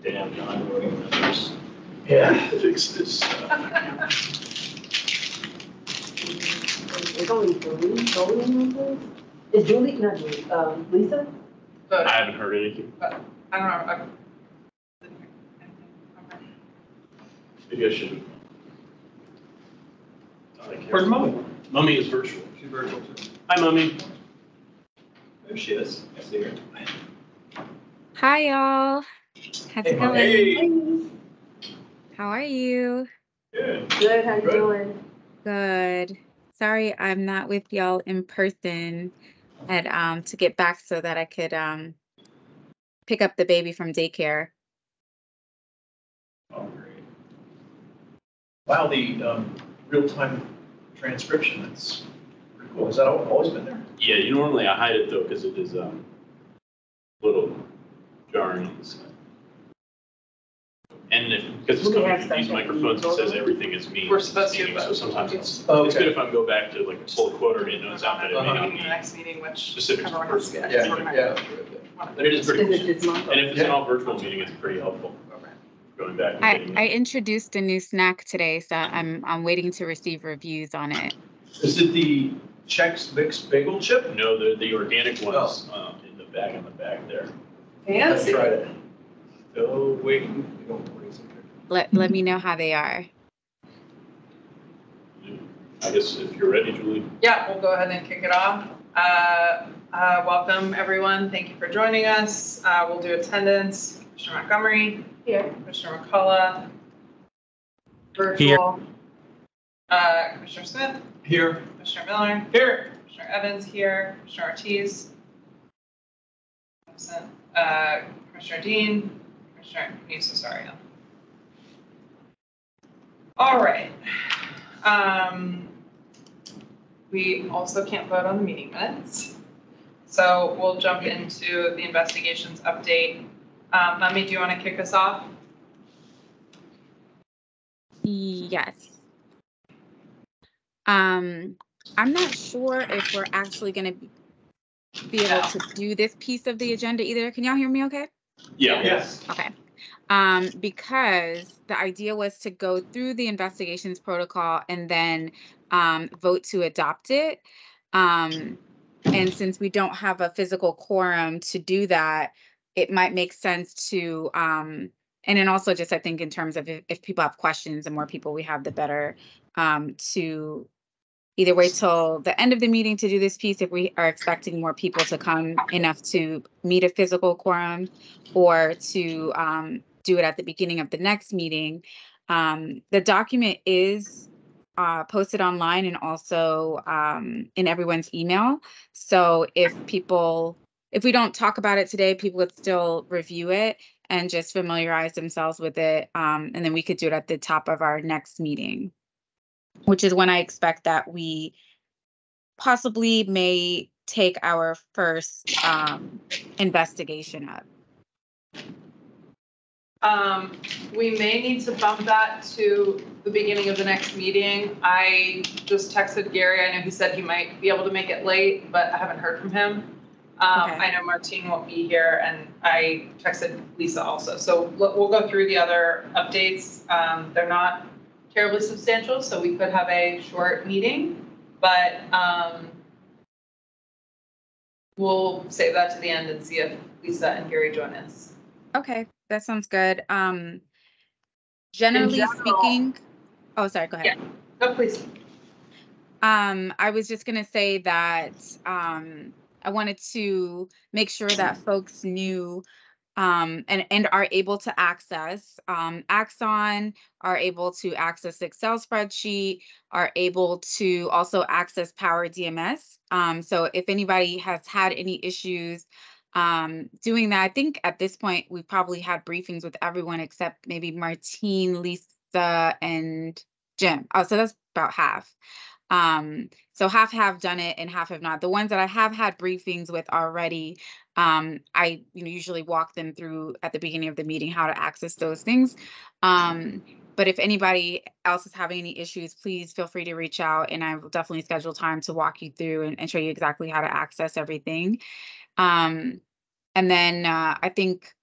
Damn, John, voting members. Yeah, fix this. There's only 3 voting members? Is Julie, not Julie, Lisa? I haven't heard anything. But I don't know. Maybe I should. Where's Mummy? Mummy is virtual. She's virtual too. Hi, Mummy. There she is. I see her. Hi, y'all. How's it going? Hey. How are you? Good. Good, how you doing? Good. Sorry, I'm not with y'all in person. I had to get back so that I could pick up the baby from daycare. Oh, great. Wow, the real-time transcription, that's pretty cool. Has that always been there? Yeah, normally I hide it though because it is a little jarring on the side. And because it's coming through these microphones, it says everything is me. We're supposed to, So sometimes it's Okay. good if I go back to like pull a quote or it knows out that it may not The be next meeting, which specific to the everyone has to person. get. Yeah. But it is pretty Is it cool. this month? And if it's an all virtual meeting, it's pretty helpful going back. And getting I it. introduced a new snack today, so I'm waiting to receive reviews on it. Is it the Chex Mix Bagel Chip? No, the organic ones in the back there. I Fancy. tried it. Oh, wait. Let me know how they are. I guess if you're ready, Julie. Yeah, we'll go ahead and kick it off. Welcome, everyone. Thank you for joining us. We'll do attendance. Commissioner Montgomery. Here. Commissioner McCullough. Virtual. Commissioner Smith. Here. Commissioner Miller. Here. Commissioner Evans here. Commissioner Ortiz. Absent. Commissioner Dean. Commissioner Cesario. All right. We also can't vote on the meeting minutes. So we'll jump into the investigations update. Mummy, do you want to kick us off? Yes. I'm not sure if we're actually going to be able to do this piece of the agenda either. Can y'all hear me okay? Yeah. Yes. Okay. Because the idea was to go through the investigations protocol and then vote to adopt it. And since we don't have a physical quorum to do that, it might make sense to, and then also just I think in terms of if people have questions, the more people we have, the better, to either wait till the end of the meeting to do this piece if we are expecting more people to come enough to meet a physical quorum, or to do it at the beginning of the next meeting. The document is posted online and also in everyone's email. So if we don't talk about it today, people would still review it and just familiarize themselves with it. And then we could do it at the top of our next meeting, which is when I expect that we possibly may take our first investigation up. We may need to bump that to the beginning of the next meeting. I just texted Gary. I know he said he might be able to make it late, but I haven't heard from him. Okay. I know Martine won't be here, and I texted Lisa also. So we'll go through the other updates. They're not terribly substantial, so we could have a short meeting, but we'll save that to the end and see if Lisa and Gary join us. Okay, that sounds good. Generally speaking, oh, sorry, go ahead. Yeah, no, please. I was just gonna say that I wanted to make sure that folks knew and are able to access Axon, are able to access the Excel spreadsheet, are able to also access Power DMS. So if anybody has had any issues doing that, I think at this point we've probably had briefings with everyone except maybe Martine, Lisa, and Jim. Oh, so that's about half. So half have done it and half have not. The ones that I have had briefings with already, I usually walk them through at the beginning of the meeting how to access those things. But if anybody else is having any issues, please feel free to reach out, and I will definitely schedule time to walk you through and show you exactly how to access everything. And then I think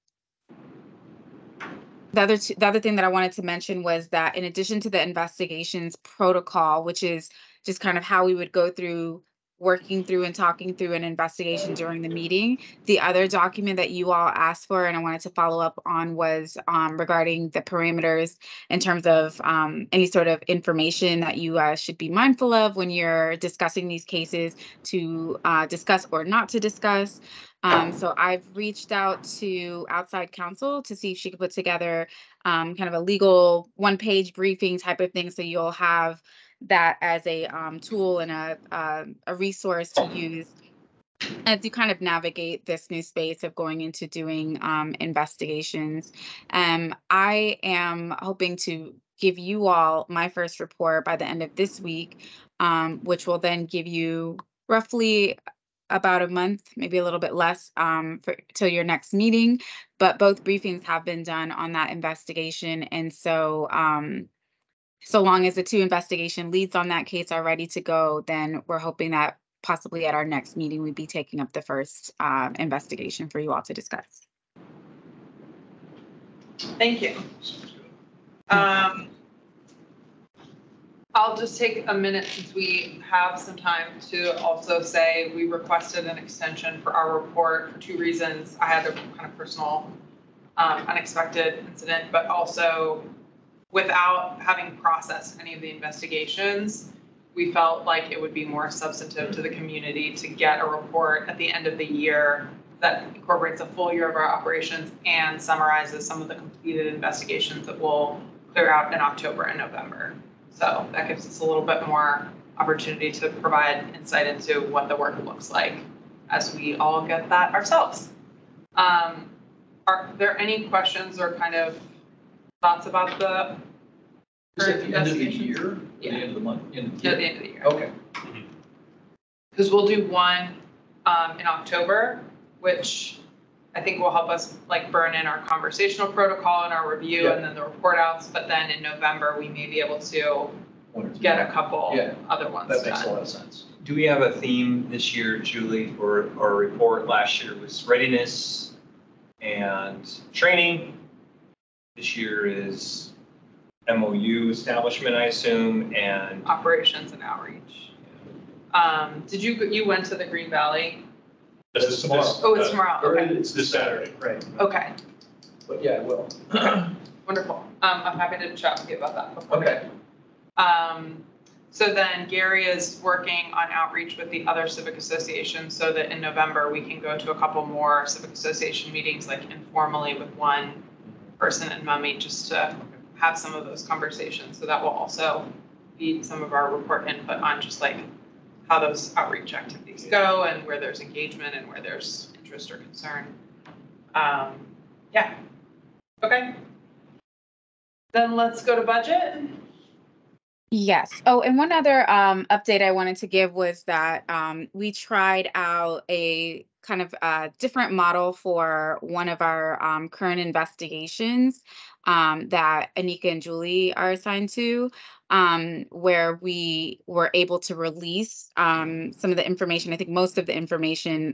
the other thing that I wanted to mention was that in addition to the investigations protocol, which is just kind of how we would go through working through and talking through an investigation during the meeting, the other document that you all asked for and I wanted to follow up on was regarding the parameters in terms of any sort of information that you should be mindful of when you're discussing these cases to discuss or not to discuss. So I've reached out to outside counsel to see if she could put together kind of a legal one-page briefing type of thing. So you'll have that as a tool and a resource to use as you kind of navigate this new space of going into doing investigations. I am hoping to give you all my first report by the end of this week, which will then give you roughly about a month, maybe a little bit less till your next meeting. But both briefings have been done on that investigation. And so so long as the 2 investigation leads on that case are ready to go, then we're hoping that possibly at our next meeting, we'd be taking up the first investigation for you all to discuss. Thank you. I'll just take a minute since we have some time to also say we requested an extension for our report for 2 reasons. I had a kind of personal unexpected incident, but also without having processed any of the investigations, we felt like it would be more substantive to the community to get a report at the end of the year that incorporates a full year of our operations and summarizes some of the completed investigations that will clear out in October and November. So that gives us a little bit more opportunity to provide insight into what the work looks like as we all get that ourselves. Are there any questions or kind of thoughts about the Is it the end of the investigations? year? Yeah. The end of the month? Yeah, at the end of the year. Okay. Because we'll do one in October, which I think will help us like burn in our conversational protocol and our review Yeah. and then the report outs. But then in November, we may be able to get a couple Yeah. other ones That makes a done. lot of sense. Do we have a theme this year, Julie, for our report? Last year was readiness and training. This year is MOU establishment, I assume, and Operations and outreach. Did you went to the Green Valley? This tomorrow. Oh, it's tomorrow. Okay. It's this Saturday. Right. Okay. But yeah, I will. Wonderful. I'm happy to chat with you about that before. Okay. So then Gary is working on outreach with the other civic associations so that in November we can go to a couple more civic association meetings, like informally with one person and Mummy, just to have some of those conversations. So that will also be some of our report input on just like how those outreach activities go and where there's engagement and where there's interest or concern. Yeah. Okay. Then let's go to budget. Yes. Oh, and one other update I wanted to give was that we tried out a kind of different model for one of our current investigations that Anika and Julie are assigned to, where we were able to release some of the information, I think most of the information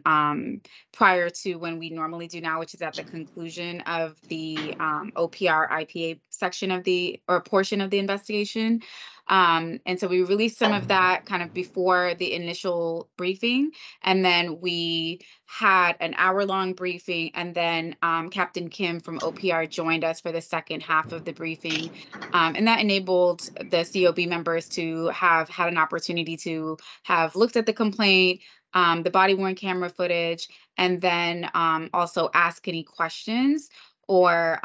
prior to when we normally do now, which is at the conclusion of the OPR IPA section of or portion of the investigation. And so we released some of that kind of before the initial briefing, and then we had an hour-long briefing, and then Captain Kim from OPR joined us for the second half of the briefing, and that enabled the COB members to have had an opportunity to have looked at the complaint, the body-worn camera footage, and then also ask any questions or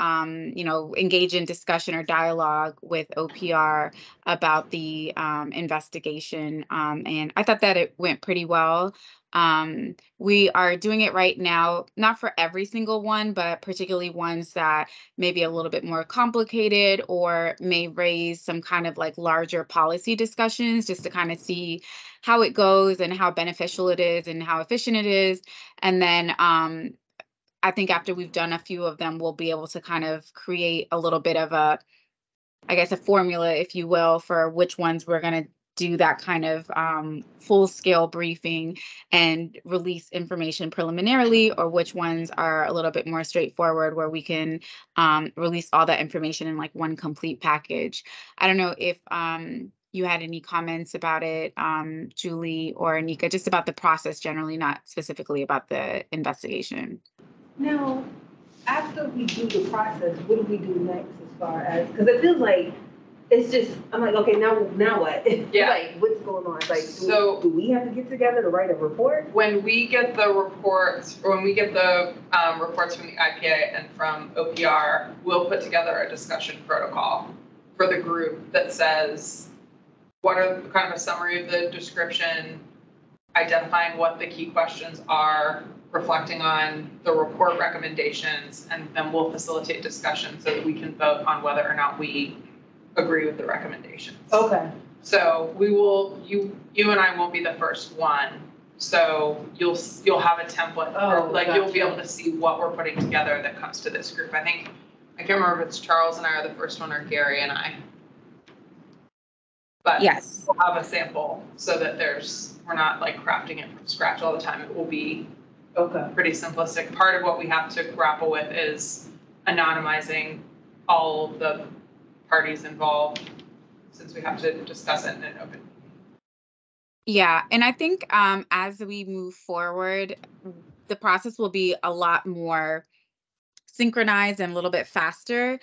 engage in discussion or dialogue with OPR about the investigation. And I thought that it went pretty well. We are doing it right now, not for every single one, but particularly ones that may be a little bit more complicated or may raise some kind of like larger policy discussions, just to kind of see how it goes and how beneficial it is and how efficient it is. And then I think after we've done a few of them, we'll be able to kind of create a little bit of a formula, if you will, for which ones we're going to do that kind of full-scale briefing and release information preliminarily, or which ones are a little bit more straightforward where we can release all that information in like one complete package. I don't know if you had any comments about it, Julie or Anika, just about the process generally, not specifically about the investigation. Now, after we do the process, what do we do next as far as, because it feels like it's just, I'm like, okay, now what? Yeah. Like, what's going on? Like, So- do we have to get together to write a report? When we get the reports, or when we get the reports from the IPA and from OPR, we'll put together a discussion protocol for the group that says, what are kind of a summary of the description, identifying what the key questions are, reflecting on the report recommendations, and then we'll facilitate discussion so that we can vote on whether or not we agree with the recommendations. Okay. So we will, you and I won't be the first one. So you'll have a template, Oh, like you'll be gotcha. able to see what we're putting together that comes to this group. I can't remember if it's Charles and I are the first one or Gary and I. But Yes. we'll have a sample so that we're not like crafting it from scratch all the time. It will be Okay. pretty simplistic. Part of what we have to grapple with is anonymizing all of the parties involved, since we have to discuss it in an open. Yeah, and I think as we move forward, the process will be a lot more synchronized and a little bit faster.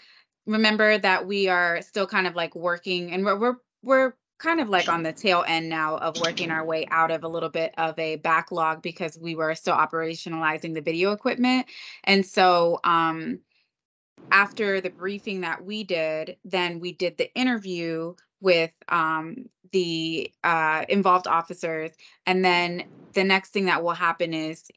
Remember that we are still kind of like working, and we're kind of like on the tail end now of working our way out of a little bit of a backlog because we were still operationalizing the video equipment. And so after the briefing that we did, then we did the interview with the involved officers. And then the next thing that will happen is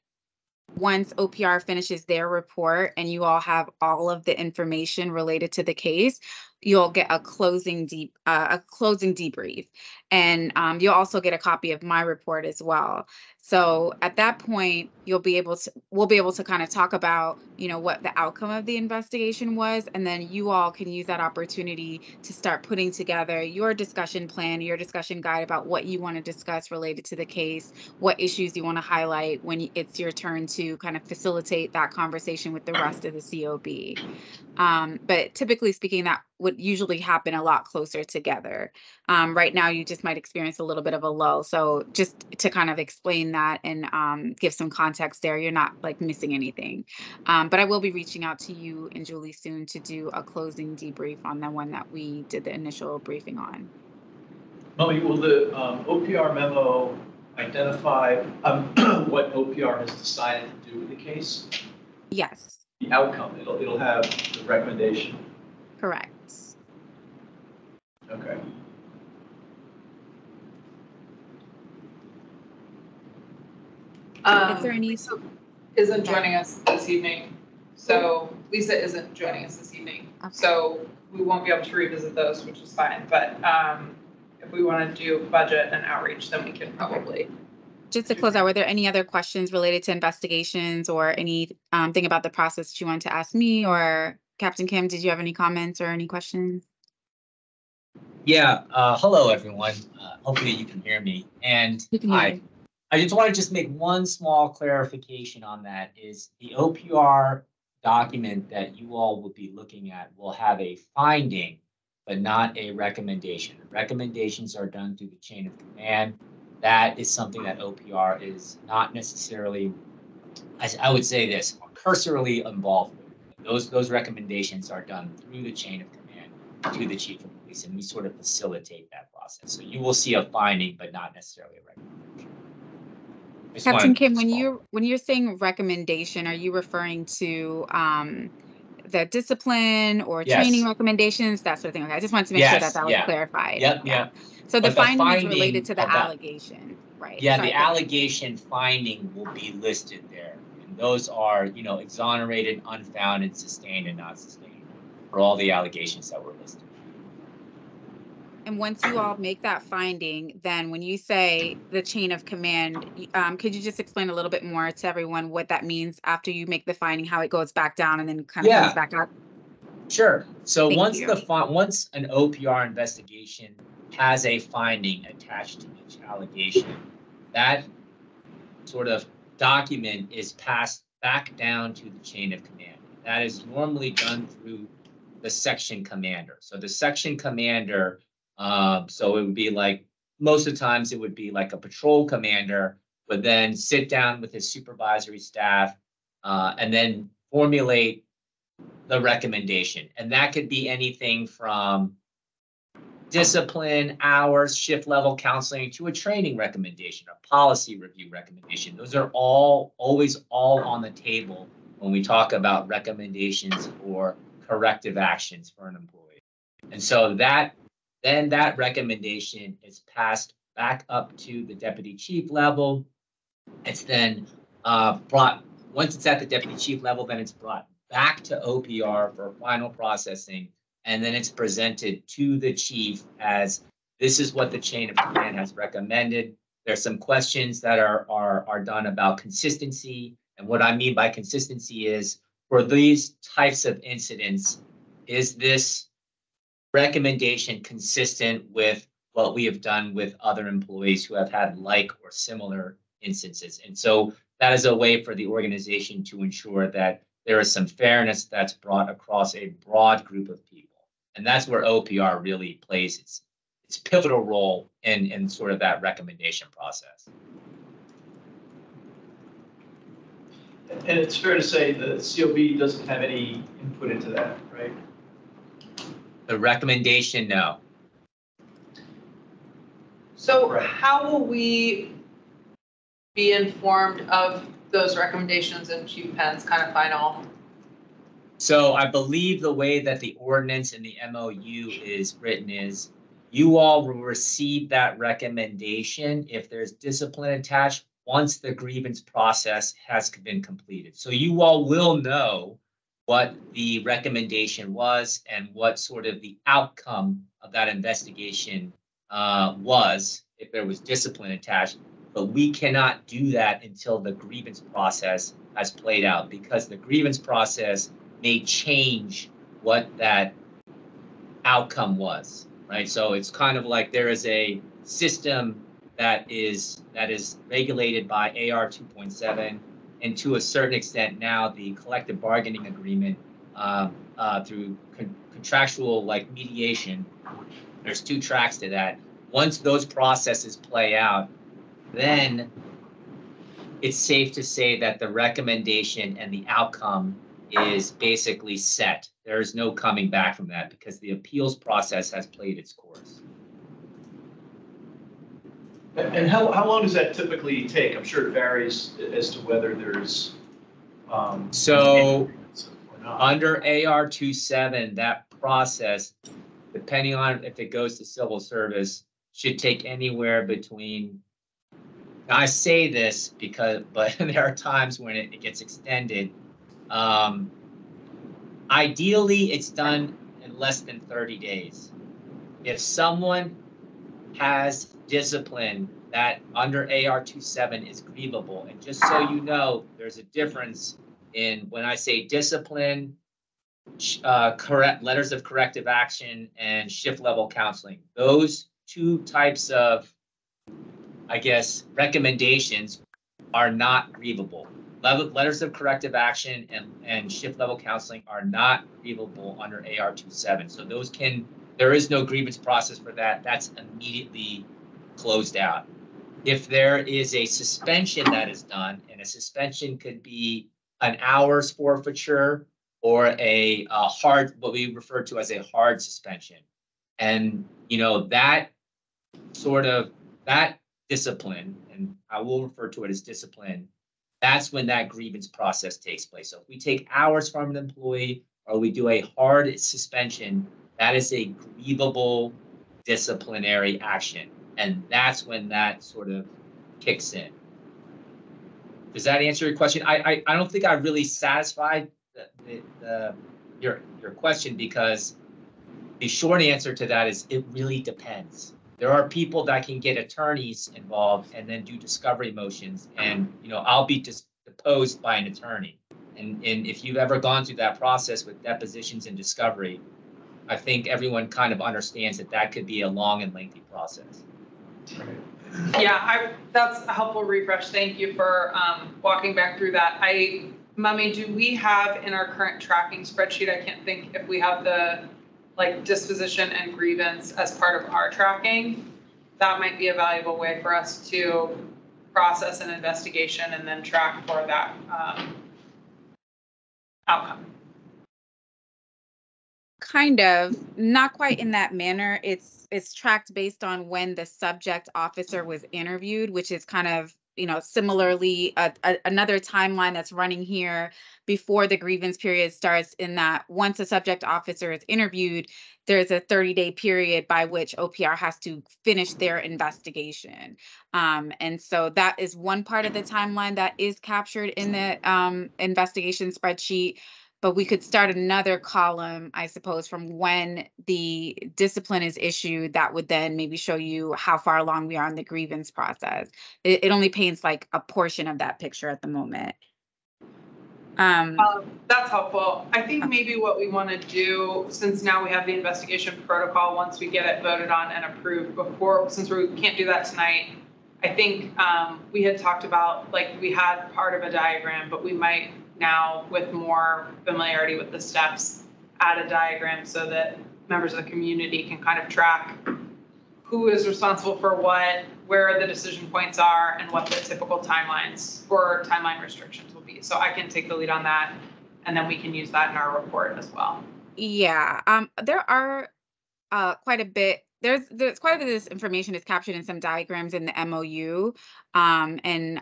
once OPR finishes their report and you all have all of the information related to the case, you'll get a closing debrief, and you'll also get a copy of my report as well. So at that point, we'll be able to kind of talk about, what the outcome of the investigation was, and then you all can use that opportunity to start putting together your discussion plan, your discussion guide about what you want to discuss related to the case, what issues you want to highlight when it's your turn to kind of facilitate that conversation with the rest of the COB. But typically speaking, that would usually happen a lot closer together. Right now, you just might experience a little bit of a lull. So just to kind of explain that and give some context there, you're not like missing anything. But I will be reaching out to you and Julie soon to do a closing debrief on the one that we did the initial briefing on. Mummy, will the OPR memo identify what OPR has decided to do with the case? Yes. The outcome, it'll have the recommendation. Correct. Okay. Is there any? Lisa isn't joining us this evening. So Lisa isn't joining us this evening. Okay. So we won't be able to revisit those, which is fine. But if we want to do budget and outreach, then we can probably. Just to close out, were there any other questions related to investigations or any thing about the process that you wanted to ask me, or Captain Kim, did you have any comments or any questions? Yeah, hello everyone. Hopefully you can hear me. And You can hear me. I just want to just make one small clarification on that is the OPR document that you all will be looking at will have a finding, but not a recommendation. Recommendations are done through the chain of command. That is something that OPR is not necessarily, I would say this, cursorily involved with. Those recommendations are done through the chain of command to the chief of police, and we sort of facilitate that process. So you will see a finding, but not necessarily a recommendation. Captain Kim, when you're saying recommendation, are you referring to the discipline or training recommendations, that sort of thing? Okay, I just wanted to make sure that was clarified. Yep. So the But the finding is related finding to the of that- allegation, right? Yeah, Sorry, the allegation finding will be listed there. And those are, exonerated, unfounded, sustained, and not sustained for all the allegations that were listed. And once you all make that finding, then when you say the chain of command, could you just explain a little bit more to everyone what that means after you make the finding, how it goes back down and then kind of comes back up? Sure. So Thank once you. once an OPR investigation has a finding attached to each allegation, that sort of document is passed back down to the chain of command. That is normally done through the section commander. So the section commander, so it would be like, most of the times it would be like a patrol commander would then sit down with his supervisory staff and then formulate the recommendation. And that could be anything from discipline, hours, shift level counseling to a training recommendation, a policy review recommendation. Those are always all on the table when we talk about recommendations for corrective actions for an employee. And so that recommendation is passed back up to the deputy chief level. It's then brought, once it's at the deputy chief level, then it's brought back to OPR for final processing. And then it's presented to the chief as this is what the chain of command has recommended. There's some questions that are done about consistency. And what I mean by consistency is for these types of incidents, is this recommendation consistent with what we have done with other employees who have had like or similar instances? And so that is a way for the organization to ensure that there is some fairness that's brought across a broad group of people. And that's where OPR really plays its pivotal role in sort of that recommendation process. And it's fair to say the COB doesn't have any input into that, right? The recommendation, no. So Right. how will we be informed of those recommendations in Chief Penn's kind of final? So I believe the way that the ordinance and the MOU is written is you all will receive that recommendation if there's discipline attached once the grievance process has been completed. So you all will know what the recommendation was and what sort of the outcome of that investigation was, if there was discipline attached. But we cannot do that until the grievance process has played out, because the grievance process may change what that outcome was, right? So it's kind of like there is a system that is regulated by AR 2.7, and to a certain extent now the collective bargaining agreement through contractual like mediation. There's two tracks to that. Once those processes play out, then it's safe to say that the recommendation and the outcome is basically set. There is no coming back from that because the appeals process has played its course. And how long does that typically take? I'm sure it varies as to whether there's So or not. under AR 2.7, that process, depending on if it goes to civil service, should take anywhere between, I say this because, but there are times when it gets extended. Ideally, it's done in less than 30 days. If someone has discipline that under AR 2.7 is grievable, and just so you know, there's a difference in when I say discipline, correct letters of corrective action, and shift level counseling. Those two types of, I guess, recommendations are not grievable. Letters of corrective action and shift level counseling are not grievable under AR 2.7. So those there is no grievance process for that. That's immediately closed out. If there is a suspension that is done, and a suspension could be an hour's forfeiture or a hard, what we refer to as a hard suspension. And, that sort of, that discipline, and I will refer to it as discipline, that's when that grievance process takes place. So if we take hours from an employee or we do a hard suspension, that is a grievable disciplinary action. And that's when that sort of kicks in. Does that answer your question? I don't think I really satisfied your question, because the short answer to that is it really depends. There are people that can get attorneys involved and then do discovery motions, and I'll be deposed by an attorney. And if you've ever gone through that process with depositions and discovery, I think everyone kind of understands that that could be a long and lengthy process. Yeah, that's a helpful refresh. Thank you for walking back through that. Mummy, do we have in our current tracking spreadsheet, I can't think if we have the like disposition and grievance as part of our tracking. That might be a valuable way for us to process an investigation and then track for that outcome. Kind of, not quite in that manner. It's tracked based on when the subject officer was interviewed, which is kind of, similarly another timeline that's running here before the grievance period starts, in that once a subject officer is interviewed, there's a 30-day period by which OPR has to finish their investigation. And so that is one part of the timeline that is captured in the investigation spreadsheet. But we could start another column, I suppose, from when the discipline is issued that would then maybe show you how far along we are in the grievance process. It only paints like a portion of that picture at the moment. That's helpful. I think maybe what we want to do, since now we have the investigation protocol, once we get it voted on and approved since we can't do that tonight, I think we had talked about, like, we had part of a diagram, but we might now, with more familiarity with the steps, add a diagram so that members of the community can kind of track who is responsible for what, where the decision points are, and what the typical timelines or timeline restrictions will be. So I can take the lead on that, and then we can use that in our report as well. Yeah, there are quite a bit. There's quite a bit of this information is captured in some diagrams in the MOU, and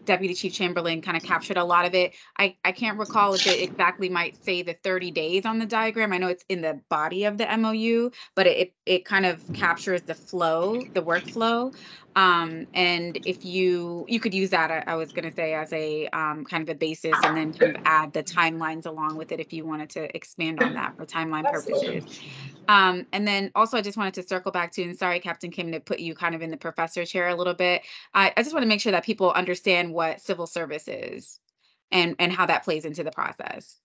Deputy Chief Chamberlain kind of captured a lot of it. I can't recall if it exactly might say the 30 days on the diagram. I know it's in the body of the MOU, but it kind of captures the flow, the workflow. And if you could use that, I was going to say, as a kind of a basis, and then kind of add the timelines along with it if you wanted to expand on that for timeline purposes. And then also I just wanted to circle back to, and sorry, Captain Kim, to put you kind of in the professor chair a little bit. I just want to make sure that people understand what civil service is and how that plays into the process.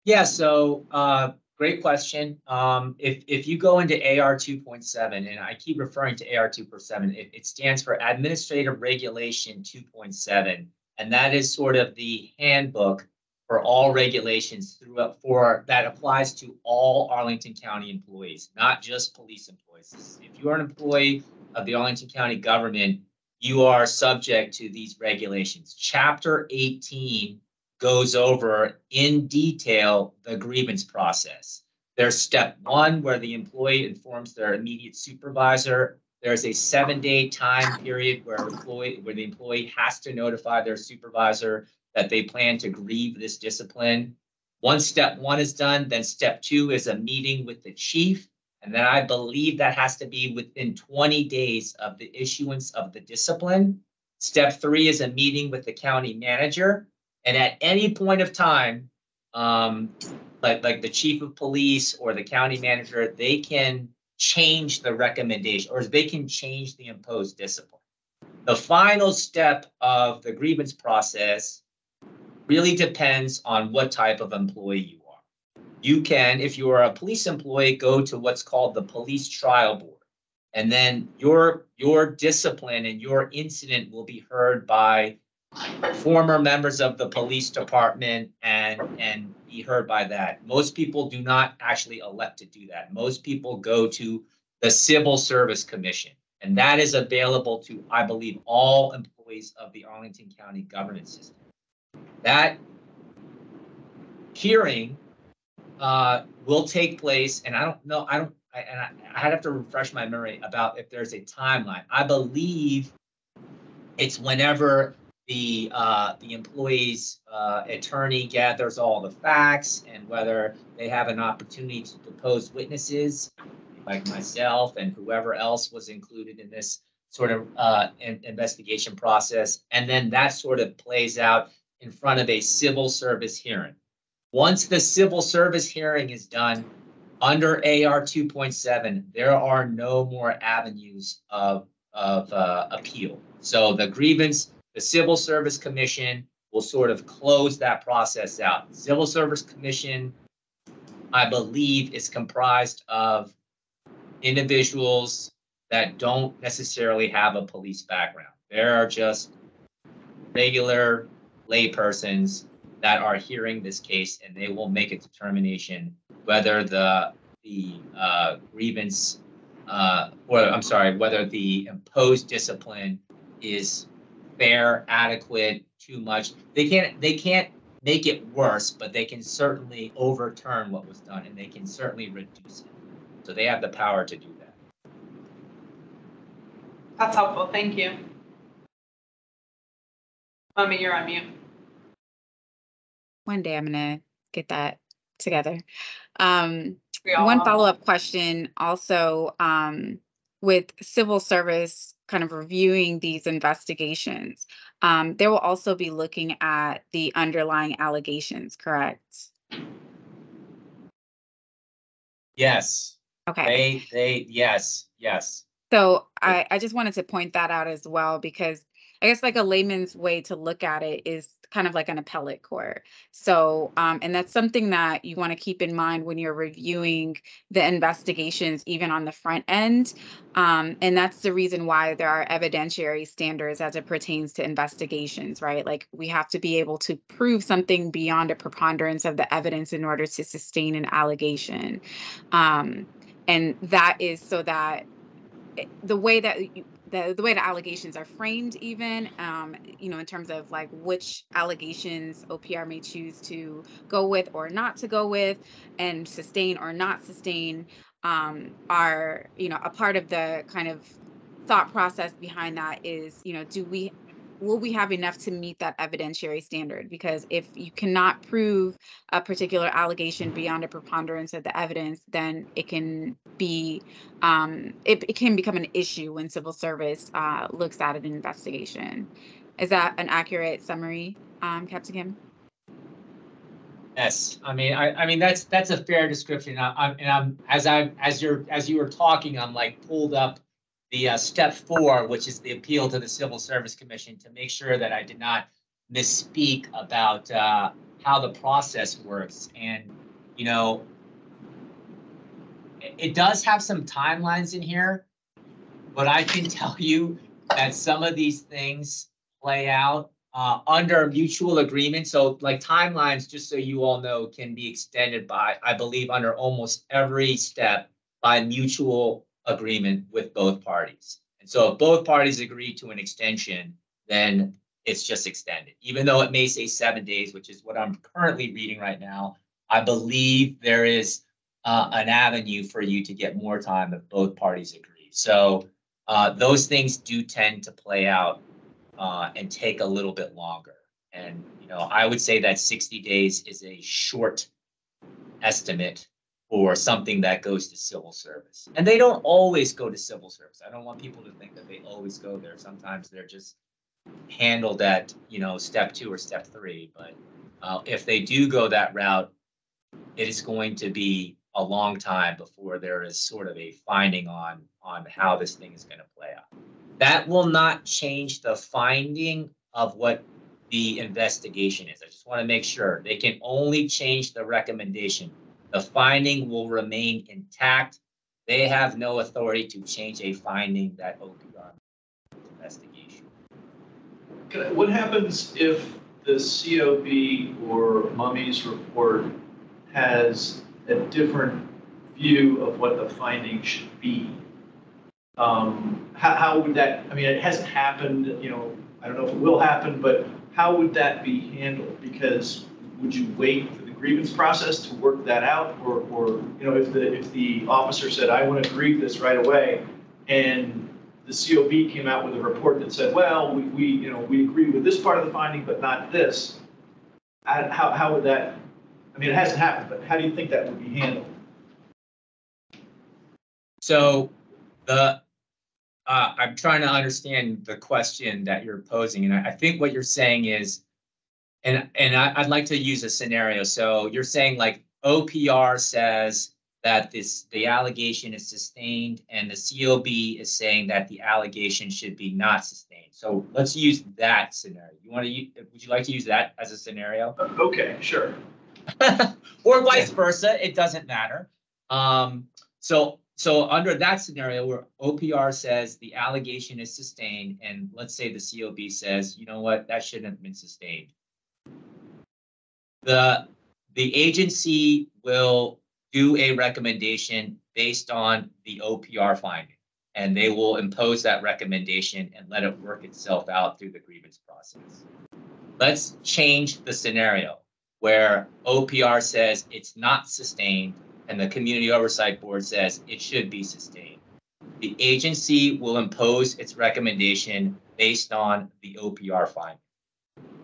Yeah, so great question. If you go into AR 2.7, and I keep referring to AR 2.7, it stands for Administrative Regulation 2.7, and that is sort of the handbook for all regulations that applies to all Arlington County employees, not just police employees. If you are an employee of the Arlington County government, you are subject to these regulations. Chapter 18 goes over in detail the grievance process. There's step 1, where the employee informs their immediate supervisor. There's a 7-day time period where the employee has to notify their supervisor that they plan to grieve this discipline. Once step 1 is done, then step 2 is a meeting with the chief. And then I believe that has to be within 20 days of the issuance of the discipline. Step 3 is a meeting with the county manager. And at any point of time, like the chief of police or the county manager, they can change the recommendation, or they can change the imposed discipline. The final step of the grievance process really depends on what type of employee you are. You can, if you are a police employee, go to what's called the police trial board. And then your discipline and your incident will be heard by former members of the police department and be heard by that. Most people do not actually elect to do that. Most people go to the Civil Service Commission, and that is available to, I believe, all employees of the Arlington County government system. That hearing will take place, and I don't know, I'd have to refresh my memory about if there's a timeline. I believe it's whenever the employee's attorney gathers all the facts, and whether they have an opportunity to depose witnesses like myself and whoever else was included in this sort of investigation process. And then that sort of plays out in front of a civil service hearing. Once the civil service hearing is done under AR 2.7, there are no more avenues of appeal. So the Civil Service Commission will sort of close that process out. Civil Service Commission I believe, is comprised of individuals that don't necessarily have a police background. There are just regular laypersons that are hearing this case, and they will make a determination whether the grievance, or I'm sorry, whether the imposed discipline is fair, adequate, too much. They can't make it worse, but they can certainly overturn what was done, and they can certainly reduce it. So they have the power to do that. That's helpful, thank you. Mommy, you're on mute. One day I'm gonna get that together. We all One are. follow-up question also, with civil service kind of reviewing these investigations, they will also be looking at the underlying allegations, correct? Yes. Okay. Yes. So I just wanted to point that out as well, because I guess like a layman's way to look at it is kind of like an appellate court. So, and that's something that you want to keep in mind when you're reviewing the investigations, even on the front end. And that's the reason why there are evidentiary standards as it pertains to investigations, right? Like we have to be able to prove something beyond a preponderance of the evidence in order to sustain an allegation. And that is so that the way that the way the allegations are framed, even in terms of like which allegations OPR may choose to go with or not to go with, and sustain or not sustain, are a part of the kind of thought process behind that is, will we have enough to meet that evidentiary standard? Because if you cannot prove a particular allegation beyond a preponderance of the evidence, then it can be it can become an issue when civil service looks at an investigation. Is that an accurate summary, Captain Kim? Yes. I mean that's a fair description. As you were talking, I'm like pulled up the step 4, which is the appeal to the Civil Service Commission, to make sure that I did not misspeak about how the process works. And it does have some timelines in here, but I can tell you that some of these things play out under mutual agreement. So like timelines, just so you all know, can be extended by, I believe, under almost every step by mutual agreement with both parties. And so if both parties agree to an extension, then it's just extended. Even though it may say 7 days, which is what I'm currently reading right now, I believe there is an avenue for you to get more time if both parties agree. So those things do tend to play out and take a little bit longer. And, I would say that 60 days is a short estimate for something that goes to civil service. And they don't always go to civil service. I don't want people to think that they always go there. Sometimes they're just handled at, step 2 or step 3. But if they do go that route, it is going to be a long time before there is sort of a finding on how this thing is going to play out. That will not change the finding of what the investigation is. I just want to make sure. They can only change the recommendation. The finding will remain intact. They have no authority to change a finding that OPR investigation. What happens if the COB or Mummy's report has a different view of what the finding should be? How would that, it hasn't happened, I don't know if it will happen, but how would that be handled? Because would you wait for the grievance process to work that out? Or if the officer said, I want to grieve this right away, and the COB came out with a report that said, well, we agree with this part of the finding, but not this. How would that, it hasn't happened, but how do you think that would be handled? So I'm trying to understand the question that you're posing. And I think what you're saying is, and I'd like to use a scenario. So you're saying like OPR says that the allegation is sustained, and the COB is saying that the allegation should be not sustained. So let's use that scenario. Would you like to use that as a scenario? Okay, sure. or vice versa, it doesn't matter. So under that scenario where OPR says the allegation is sustained, and let's say the COB says, you know what, that shouldn't have been sustained. The agency will do a recommendation based on the OPR finding, and they will impose that recommendation and let it work itself out through the grievance process. Let's change the scenario where OPR says it's not sustained and the Community Oversight Board says it should be sustained. The agency will impose its recommendation based on the OPR finding,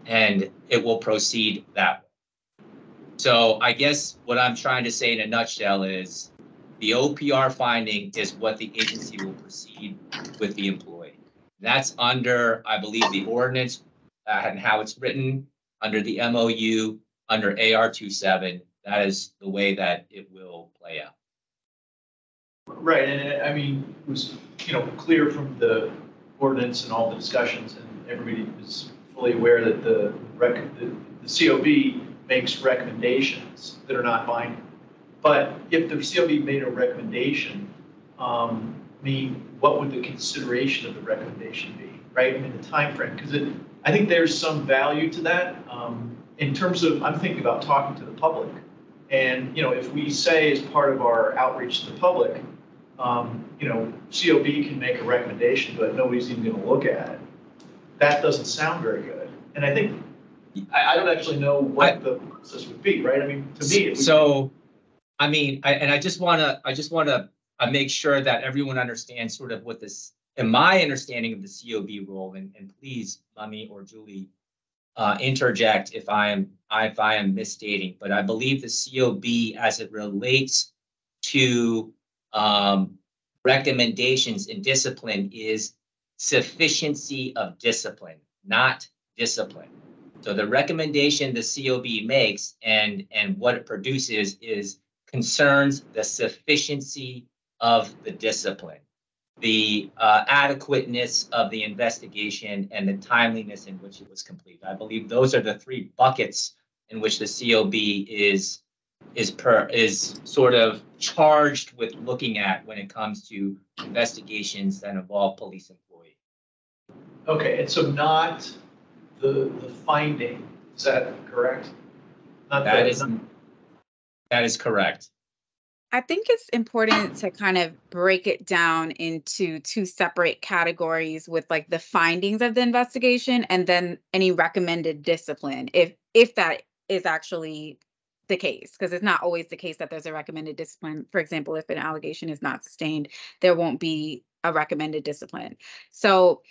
and it will proceed that way. So I guess what I'm trying to say in a nutshell is the OPR finding is what the agency will proceed with the employee. That's under, I believe, the ordinance and how it's written, under the MOU, under AR 27. That is the way that it will play out. Right, and I mean, it was, clear from the ordinance and all the discussions, and everybody is fully aware that the COB makes recommendations that are not binding. But if the COB made a recommendation, what would the consideration of the recommendation be, right? I mean, the time frame, because I think there's some value to that. In terms of, I'm thinking about talking to the public. And, if we say as part of our outreach to the public, COB can make a recommendation, but nobody's even going to look at it. That doesn't sound very good. And I think, I don't actually know what the process would be, right? I mean, to me, it would I just want to make sure that everyone understands sort of what this, in my understanding of the COB role, and please, Mummy or Julie, interject if I am misstating, but I believe the COB, as it relates to recommendations in discipline, is sufficiency of discipline, not discipline. So the recommendation the COB makes and what it produces is concerns the sufficiency of the discipline, the adequateness of the investigation, and the timeliness in which it was completed. I believe those are the three buckets in which the COB is sort of charged with looking at when it comes to investigations that involve police employees. Okay, and so not the finding, is that correct? That is correct. I think it's important to kind of break it down into two separate categories, with like the findings of the investigation and then any recommended discipline, if that is actually the case, because it's not always the case that there's a recommended discipline. For example, if an allegation is not sustained, there won't be a recommended discipline. So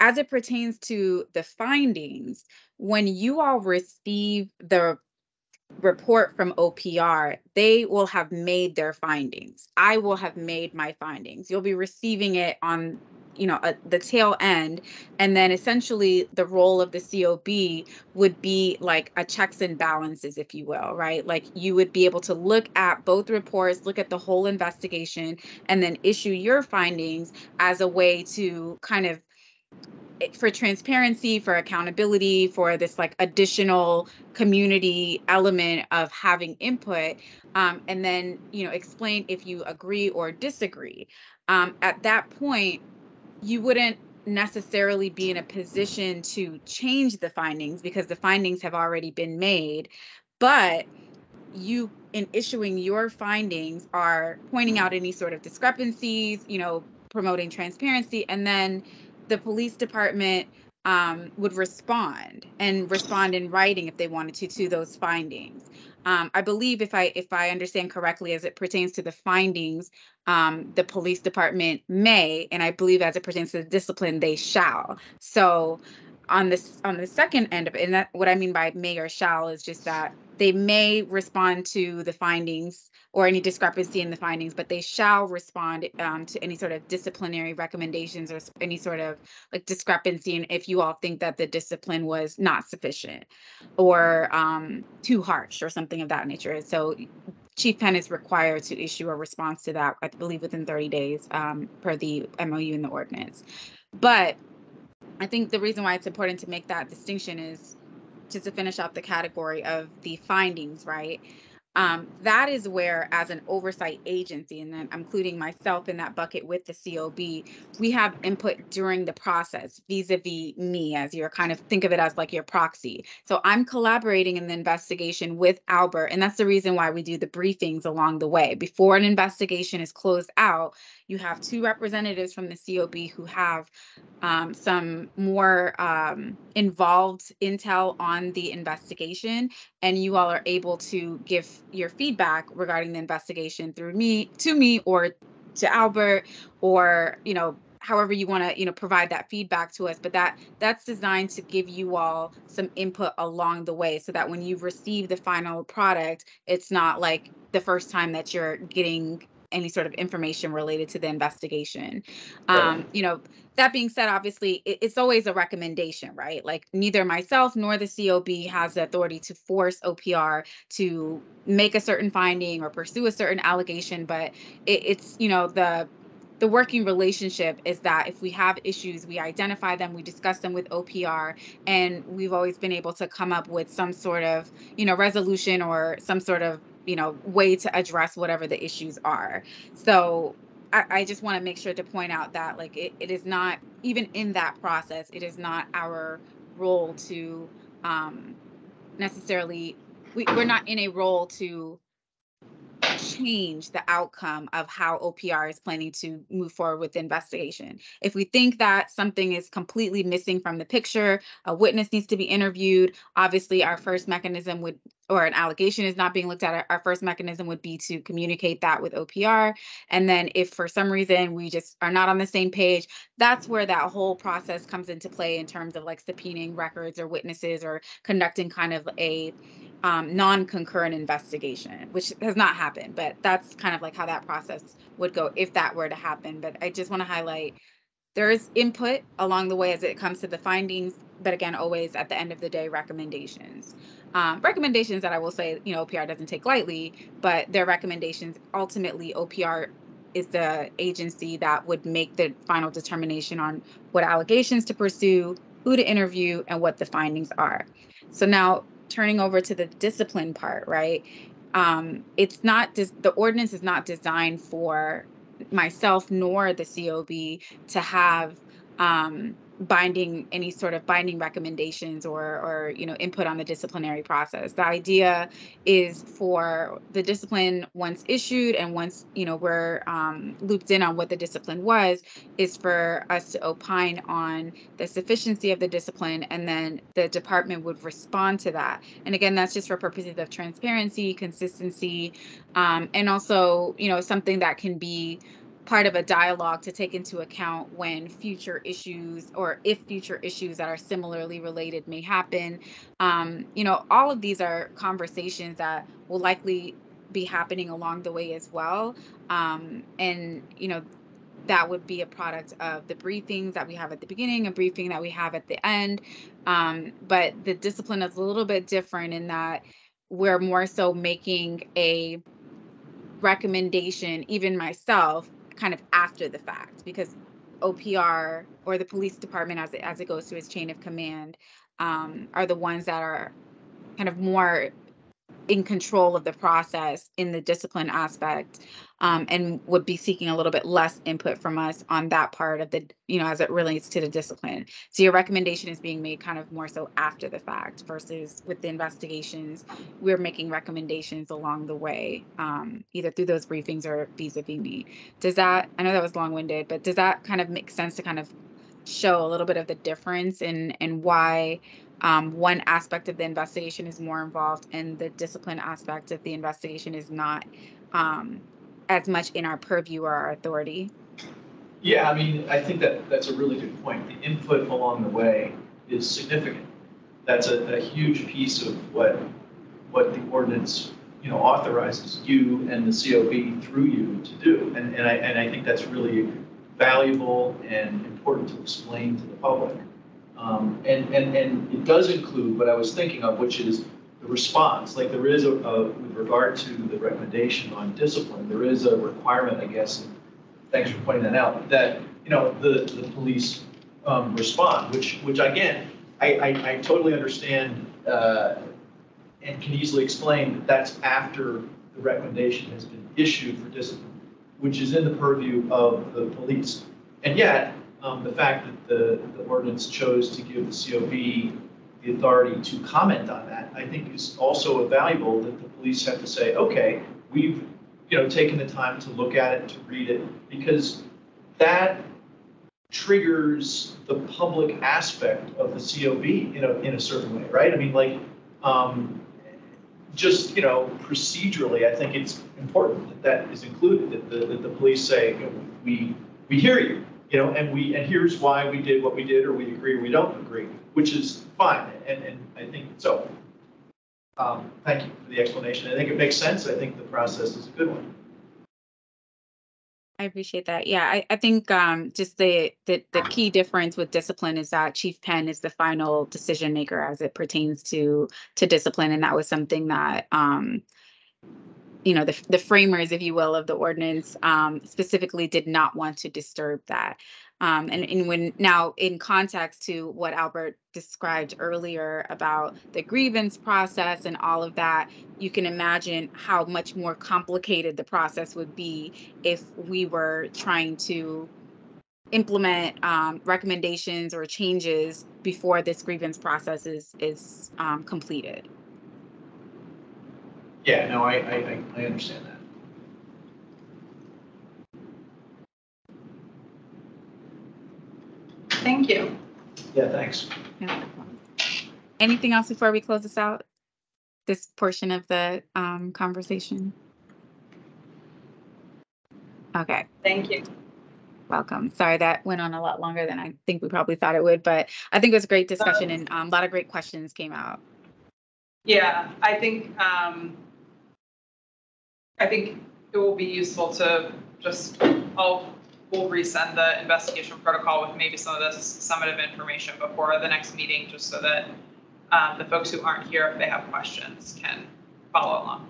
as it pertains to the findings, when you all receive the report from OPR, they will have made their findings. I will have made my findings. You'll be receiving it on, the tail end. And then essentially the role of the COB would be like a checks and balances, if you will, right? Like you would be able to look at both reports, look at the whole investigation, and then issue your findings as a way to kind of, for transparency, for accountability, for this like additional community element of having input, and then explain if you agree or disagree. At that point, you wouldn't necessarily be in a position to change the findings because the findings have already been made, but you, in issuing your findings, are pointing out any sort of discrepancies, promoting transparency, and then the police department would respond in writing if they wanted to those findings. I believe if I understand correctly, as it pertains to the findings, the police department may, and I believe as it pertains to the discipline, they shall. So on the second end of it, and that what I mean by may or shall is just that they may respond to the findings or any discrepancy in the findings, but they shall respond to any sort of disciplinary recommendations or any sort of like discrepancy, and if you all think that the discipline was not sufficient or too harsh or something of that nature. So Chief Penn is required to issue a response to that, I believe within 30 days per the MOU and the ordinance. But I think the reason why it's important to make that distinction is just to finish out the category of the findings, right? That is where, as an oversight agency, and then I'm including myself in that bucket with the COB, we have input during the process vis-a-vis me, as you're kind of think of it as like your proxy. So I'm collaborating in the investigation with Albert, and that's the reason why we do the briefings along the way. Before an investigation is closed out, you have 2 representatives from the COB who have some more involved intel on the investigation, and you all are able to give your feedback regarding the investigation through me, or to Albert, or however you want to provide that feedback to us. But that's designed to give you all some input along the way, so that when you receive the final product, it's not like the first time that you're getting any sort of information related to the investigation. Right. That being said, obviously it's always a recommendation, right? Like neither myself nor the COB has the authority to force OPR to make a certain finding or pursue a certain allegation, but it's the working relationship is that if we have issues, we identify them, we discuss them with OPR, and we've always been able to come up with some sort of resolution or some sort of way to address whatever the issues are. So I just want to make sure to point out that like it is not, even in that process, it is not our role to necessarily, we're not in a role to change the outcome of how OPR is planning to move forward with the investigation. If we think that something is completely missing from the picture, a witness needs to be interviewed, obviously our first mechanism would, or an allegation is not being looked at, our first mechanism would be to communicate that with OPR. And then if for some reason we just are not on the same page, that's where that whole process comes into play in terms of like subpoenaing records or witnesses or conducting kind of a non-concurrent investigation, which has not happened, but that's kind of like how that process would go if that were to happen. But I just want to highlight there is input along the way as it comes to the findings, but again, always at the end of the day, recommendations. Recommendations that I will say, OPR doesn't take lightly, but their recommendations, ultimately OPR is the agency that would make the final determination on what allegations to pursue, who to interview, and what the findings are. So now turning over to the discipline part, right? It's not just, the ordinance is not designed for myself nor the COB to have any sort of binding recommendations or input on the disciplinary process. The idea is for the discipline, once issued and once we're looped in on what the discipline was, is for us to opine on the sufficiency of the discipline, and then the department would respond to that. And again, that's just for purposes of transparency, consistency, and also something that can be part of a dialogue to take into account when future issues, or if future issues that are similarly related may happen. All of these are conversations that will likely be happening along the way as well. And that would be a product of the briefings that we have at the beginning, a briefing that we have at the end. But the discipline is a little bit different in that we're more so making a recommendation, even myself, kind of after the fact, because OPR or the police department, as it goes to its chain of command, are the ones that are kind of more in control of the process in the discipline aspect, and would be seeking a little bit less input from us on that part of the, as it relates to the discipline. So your recommendation is being made kind of more so after the fact, versus with the investigations, we're making recommendations along the way, either through those briefings or vis-a-vis me. I know that was long-winded, but does that kind of make sense to kind of show a little bit of the difference in why one aspect of the investigation is more involved and the discipline aspect of the investigation is not as much in our purview or our authority? Yeah, I mean, I think that's a really good point. The input along the way is significant. That's a huge piece of what the ordinance, authorizes you and the COB through you to do. And I think that's really valuable and important to explain to the public. And it does include what I was thinking of, which is the response. Like there is with regard to the recommendation on discipline, there is a requirement, I guess, and thanks for pointing that out, that, the police respond, which again, I totally understand and can easily explain that that's after the recommendation has been issued for discipline, which is in the purview of the police. And yet, the fact that the ordinance chose to give the COB the authority to comment on that, I think is also valuable, that the police have to say, okay, we've taken the time to look at it, to read it, because that triggers the public aspect of the COB in a certain way, right? I mean, like, just procedurally, I think it's important that that is included, that the police say, we hear you, and here's why we did what we did, or we agree or we don't agree, which is fine, and I think so. Thank you for the explanation. I think it makes sense. I think the process is a good one. I appreciate that. Yeah, I think just the key difference with discipline is that Chief Penn is the final decision maker as it pertains to discipline, and that was something that the framers, if you will, of the ordinance specifically did not want to disturb that. And when now in context to what Albert described earlier about the grievance process and all of that, you can imagine how much more complicated the process would be if we were trying to implement recommendations or changes before this grievance process is completed. Yeah, no, I understand that. Thank you. Yeah, thanks. Anything else before we close this out? This portion of the conversation? Okay. Thank you. Welcome. Sorry that went on a lot longer than I think we probably thought it would, but I think it was a great discussion and a lot of great questions came out. Yeah, I think it will be useful to just, we'll resend the investigation protocol with maybe some of this summative information before the next meeting, just so that the folks who aren't here, if they have questions, can follow along.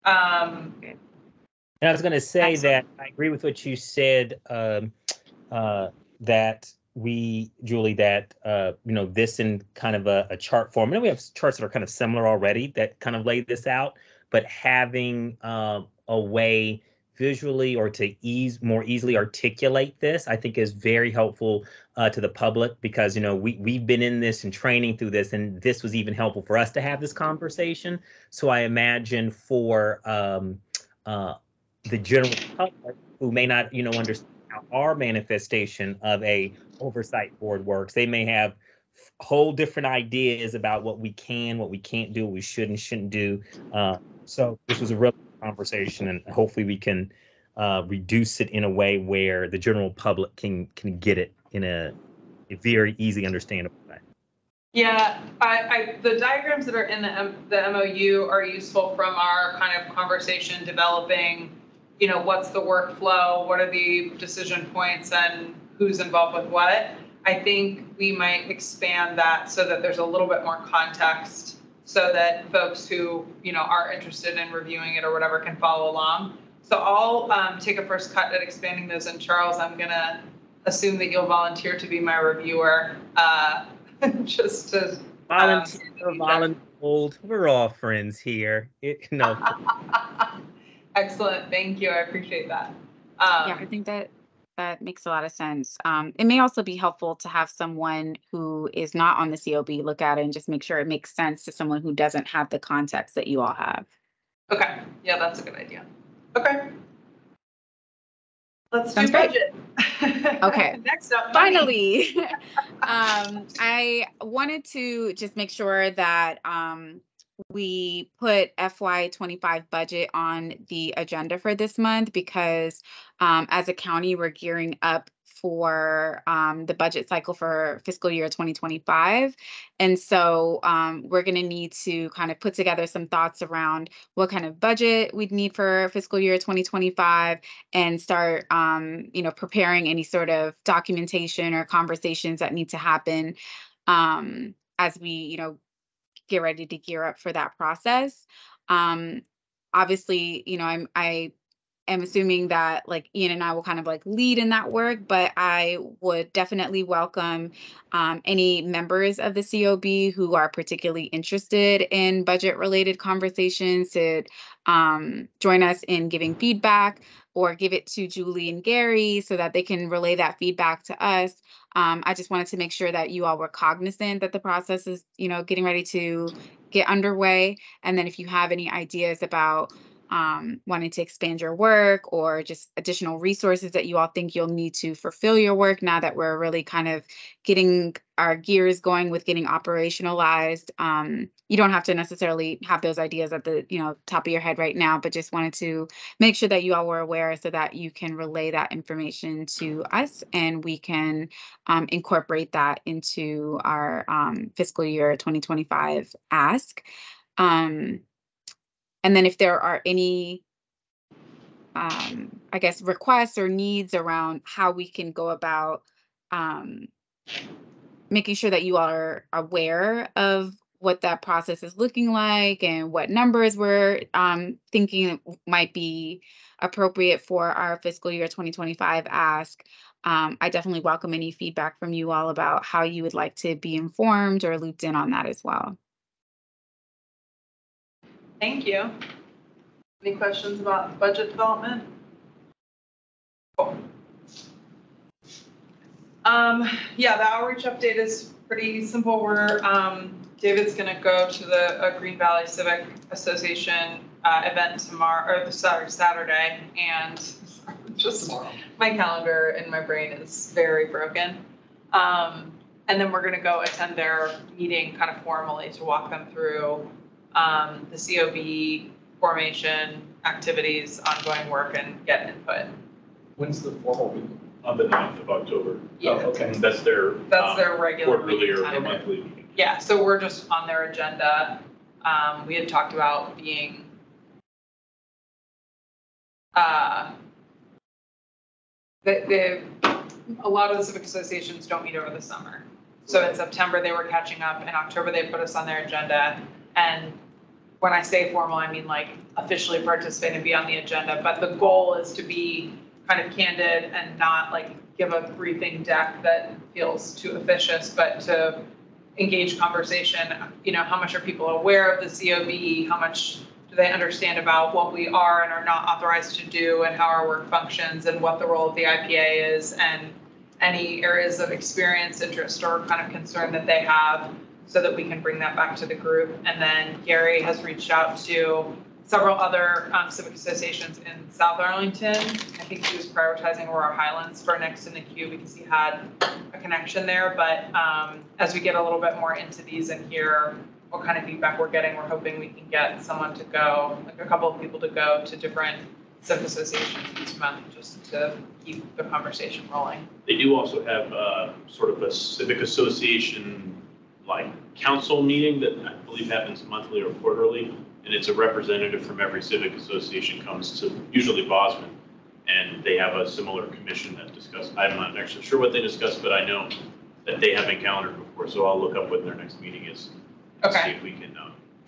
And I was going to say that I agree with what you said, that Julie, that, this in kind of a chart form. And we have charts that are kind of similar already that kind of lay this out, but having a way visually or to more easily articulate this, I think is very helpful to the public, because, we've been in this and training through this, and this was even helpful for us to have this conversation. So I imagine for the general public who may not, understand how our manifestation of a oversight board works, they may have whole different ideas about what we can, what we can't do, what we should and shouldn't do. So this was a real conversation, and hopefully we can reduce it in a way where the general public can get it in a very easy, understandable way. Yeah, the diagrams that are in the MOU are useful from our kind of conversation developing, what's the workflow, what are the decision points, and who's involved with what. I think we might expand that so that there's a little bit more context, so that folks who, are interested in reviewing it or whatever can follow along. So I'll take a first cut at expanding those. And Charles, I'm going to assume that you'll volunteer to be my reviewer, just to volunteer. We're all friends here. Excellent. Thank you. I appreciate that. Yeah, I think that makes a lot of sense. It may also be helpful to have someone who is not on the COB look at it and just make sure it makes sense to someone who doesn't have the context that you all have. Okay. Yeah, that's a good idea. Okay. Let's Sounds do budget. Okay. Next up, finally, I wanted to just make sure that we put FY25 budget on the agenda for this month, because as a county, we're gearing up for the budget cycle for fiscal year 2025. And so we're going to need to kind of put together some thoughts around what kind of budget we'd need for fiscal year 2025, and start, preparing any sort of documentation or conversations that need to happen as we, get ready to gear up for that process. Obviously, I am assuming that like Ian and I will kind of like lead in that work, but I would definitely welcome any members of the COB who are particularly interested in budget related conversations to join us in giving feedback, or give it to Julie and Gary so that they can relay that feedback to us. I just wanted to make sure that you all were cognizant that the process is, getting ready to get underway. And then if you have any ideas about wanting to expand your work or just additional resources that you all think you'll need to fulfill your work now that we're really kind of getting our gears going with getting operationalized. You don't have to necessarily have those ideas at the top of your head right now, but just wanted to make sure that you all were aware so that you can relay that information to us and we can incorporate that into our fiscal year 2025 ask. And then if there are any, I guess, requests or needs around how we can go about making sure that you are aware of what that process is looking like and what numbers we're thinking might be appropriate for our fiscal year 2025 ask. I definitely welcome any feedback from you all about how you would like to be informed or looped in on that as well. Thank you. Any questions about budget development? Cool. Yeah, the outreach update is pretty simple. David's going to go to the Green Valley Civic Association event tomorrow, or Saturday, and just my calendar and my brain is very broken. And then we're going to go attend their meeting kind of formally to walk them through the COB formation, activities, ongoing work, and get input. When's the formal meeting? On the 9th of October. Yeah. Oh, okay. And that's their regular quarterly meeting or time. monthly meeting. Yeah, so we're just on their agenda. We had talked about being a lot of the civic associations don't meet over the summer. So in September, they were catching up. In October, they put us on their agenda. And when I say formal, I mean like officially participate and be on the agenda. But the goal is to be kind of candid and not like give a briefing deck that feels too officious, but to engage conversation. How much are people aware of the COB? How much do they understand about what we are and are not authorized to do and how our work functions and what the role of the IPA is and any areas of experience, interest, or kind of concern that they have so that we can bring that back to the group. And then Gary has reached out to several other civic associations in South Arlington. I think he was prioritizing Aurora Highlands for next in the queue because he had a connection there. But as we get a little bit more into these and hear what kind of feedback we're getting, we're hoping we can get someone to go, like a couple of people to go to different civic associations each month just to keep the conversation rolling. They do also have sort of a civic association like council meeting that I believe happens monthly or quarterly. And it's a representative from every civic association comes to usually Bosman, and they have a similar commission that discuss. I'm not actually sure what they discuss, but I know that they have encountered before. So I'll look up what their next meeting is. To see if we can.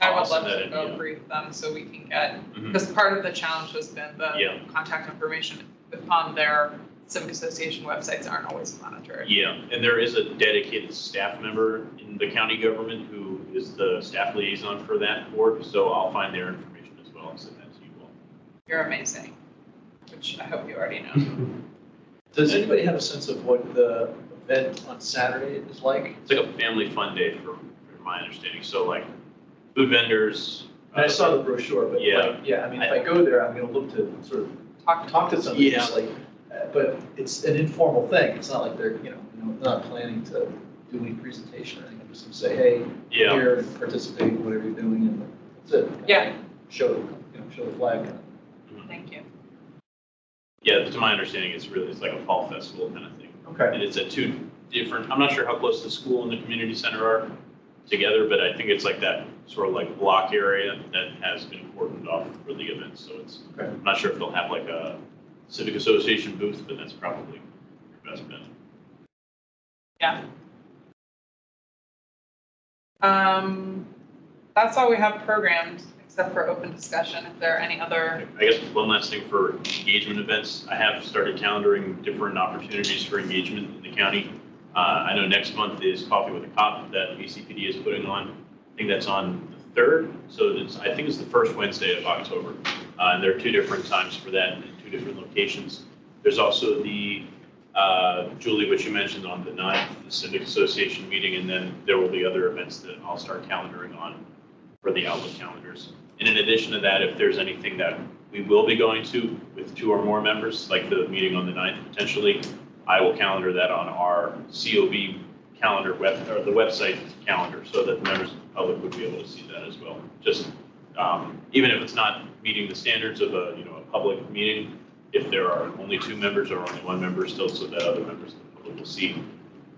I would love to go brief them so we can get, because part of the challenge has been the contact information on their civic association websites aren't always monitored. Yeah, and there is a dedicated staff member in the county government who is the staff liaison for that board. So I'll find their information as well and send that to you all. You're amazing, which I hope you already know. Does anybody have a sense of what the event on Saturday is like? It's like a family fun day from my understanding. So like food vendors. I saw the brochure, but I mean, if I go there, I'm going to look to sort of talk to somebody. Yeah. Just like, but it's an informal thing. It's not like they're, they're not planning to do any presentation or anything. I'm just going to say, hey, here, participate, whatever you're doing, and that's it. Yeah. Show the flag. Thank you. Yeah, to my understanding, it's like a fall festival kind of thing. Okay. And it's at two different. I'm not sure how close the school and the community center are together, but I think it's like that sort of like block area that has been cordoned off for the event. So it's, I'm not sure if they'll have like a civic association booth, but that's probably your best bet. Yeah. That's all we have programmed, except for open discussion. If there are any other, I guess one last thing for engagement events, I have started calendaring different opportunities for engagement in the county. I know next month is Coffee with a Cop that ACPD is putting on. I think that's on the 3rd, so I think it's the first Wednesday of October. And there are 2 different times for that in 2 different locations. There's also the, Julie, what you mentioned on the 9th, the Civic Association meeting, and then there will be other events that I'll start calendaring on for the Outlook calendars. And in addition to that, if there's anything that we will be going to with 2 or more members, like the meeting on the 9th potentially, I will calendar that on our COB calendar or the website calendar, so that the members of the public would be able to see that as well. Just even if it's not meeting the standards of a public meeting, if there are only 2 members or only 1 member still, so that other members of the public will see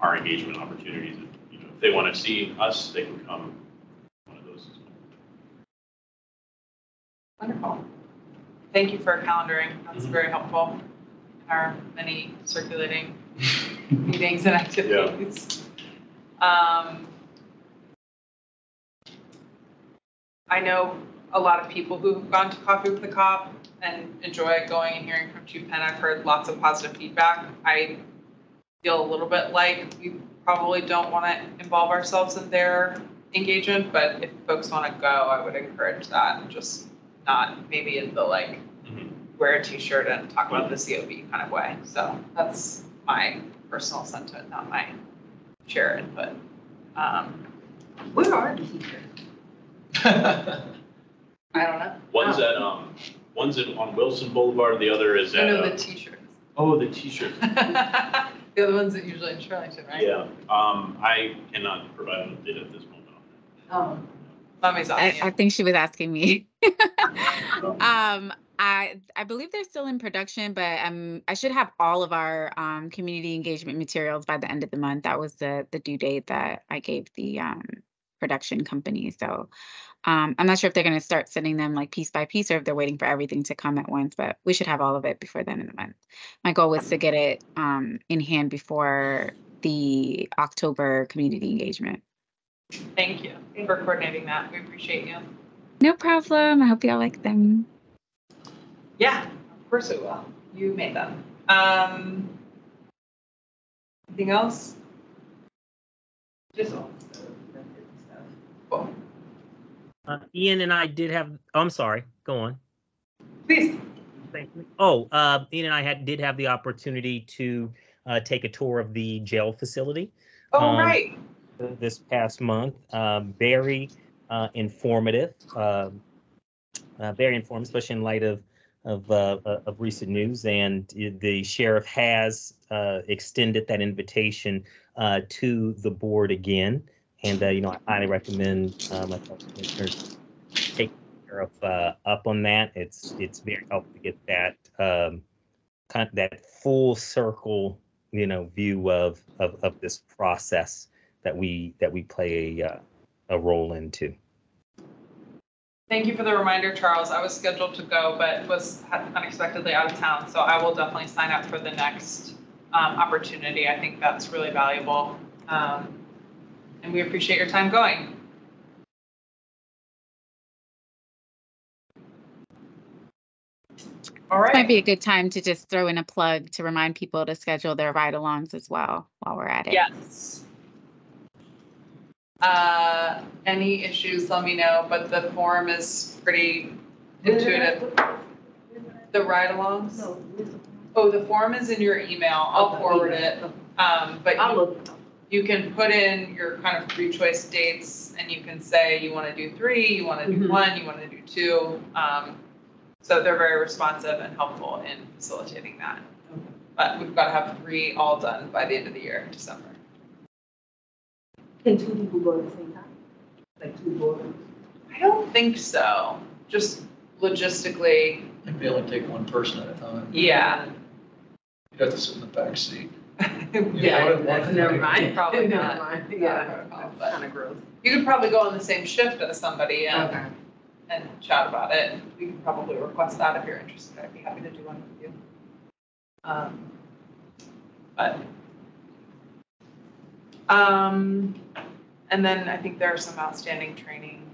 our engagement opportunities. If they want to see us, they can come to one of those as well. wonderful. Thank you for calendaring. That's very helpful in our many circulating meetings and activities. I know a lot of people who've gone to Coffee with the Cop and enjoy going and hearing from Chief Penn. I've heard lots of positive feedback. I feel a little bit like we probably don't want to involve ourselves in their engagement, but if folks want to go, I would encourage that, just not maybe in the like wear a t-shirt and talk about the COB kind of way. So that's my personal sentiment, not my chair input. Where are the t-shirts? I don't know. One's at one's on Wilson Boulevard, the other is at the t-shirts. oh, the t-shirt. The other ones that usually in Arlington, right? Yeah, I cannot provide an update at this moment on that. Mommy's on I think she was asking me. I believe they're still in production, but I should have all of our community engagement materials by the end of the month. That was the due date that I gave the production company. So I'm not sure if they're going to start sending them like piece by piece or if they're waiting for everything to come at once, but we should have all of it before the end of the month. My goal was to get it in hand before the October community engagement. Thank you for coordinating that. We appreciate you. No problem. I hope y'all like them. Yeah, of course it will. You made them. Anything else? Just all the stuff. Cool. Ian and I did have, oh, I'm sorry, go on. Please. Oh, Ian and I did have the opportunity to take a tour of the jail facility. Oh, right. This past month. Very informative, especially in light of recent news. And the sheriff has extended that invitation to the board again. And I highly recommend my fellow commissioners take care of up on that. It's very helpful to get that kind of that full circle view of this process that we play a role into. Thank you for the reminder, Charles. I was scheduled to go, but was unexpectedly out of town. So I will definitely sign up for the next opportunity. I think that's really valuable. And we appreciate your time going. All right. This might be a good time to just throw in a plug to remind people to schedule their ride-alongs as well while we're at it. Yes. Any issues, let me know, but the form is pretty intuitive. The ride-alongs? No. Oh, the form is in your email. I'll forward it. But you can put in your kind of 3 choice dates and you can say you want to do 3, you want to do 1, you want to do 2. So they're very responsive and helpful in facilitating that. But we've got to have 3 all done by the end of the year, December. Can 2 people go at the same time? Like 2 boards? I don't think so. Just logistically. I think they only take 1 person at a time. Yeah. You have to sit in the back seat. Yeah. Never mind. Probably Never not. mind. Not Yeah. a protocol, That's but kind of gross. you could probably go on the same shift as somebody Okay. and chat about it. We can probably request that if you're interested. I'd be happy to do one with you. And then I think there are some outstanding training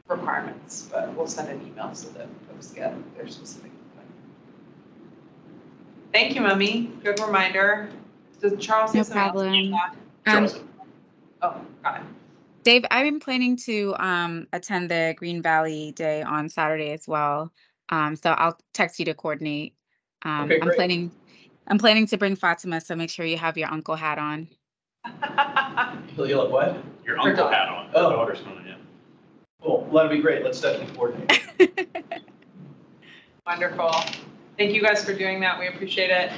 requirements, but we'll send an email so that folks get their specific input. Thank you, Mummy. Good reminder. Does Charles No have something else? problem. Charles, Oh, got it. Dave, I've been planning to attend the Green Valley Day on Saturday as well. So I'll text you to coordinate. Okay, great. I'm planning to bring Fatima, so make sure you have your uncle hat on. You'll have what? your Her uncle daughter. hat on, her Oh. daughter's coming in. Well, that'd be great. Let's definitely coordinate. Wonderful. Thank you guys for doing that. We appreciate it.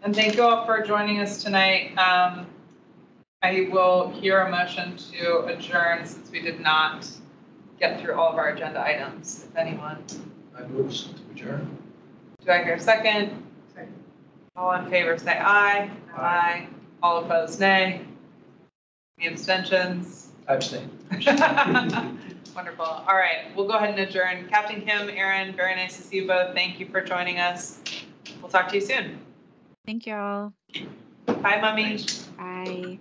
And thank you all for joining us tonight. I will hear a motion to adjourn since we did not get through all of our agenda items, if anyone. I move to adjourn. Do I hear a second? Second. All in favor, say aye. Aye. All opposed, nay. Any abstentions? I abstain. Wonderful. All right, we'll go ahead and adjourn. Captain Kim, Aaron, very nice to see you both. Thank you for joining us. We'll talk to you soon. Thank y'all. Bye, Mummy. Bye.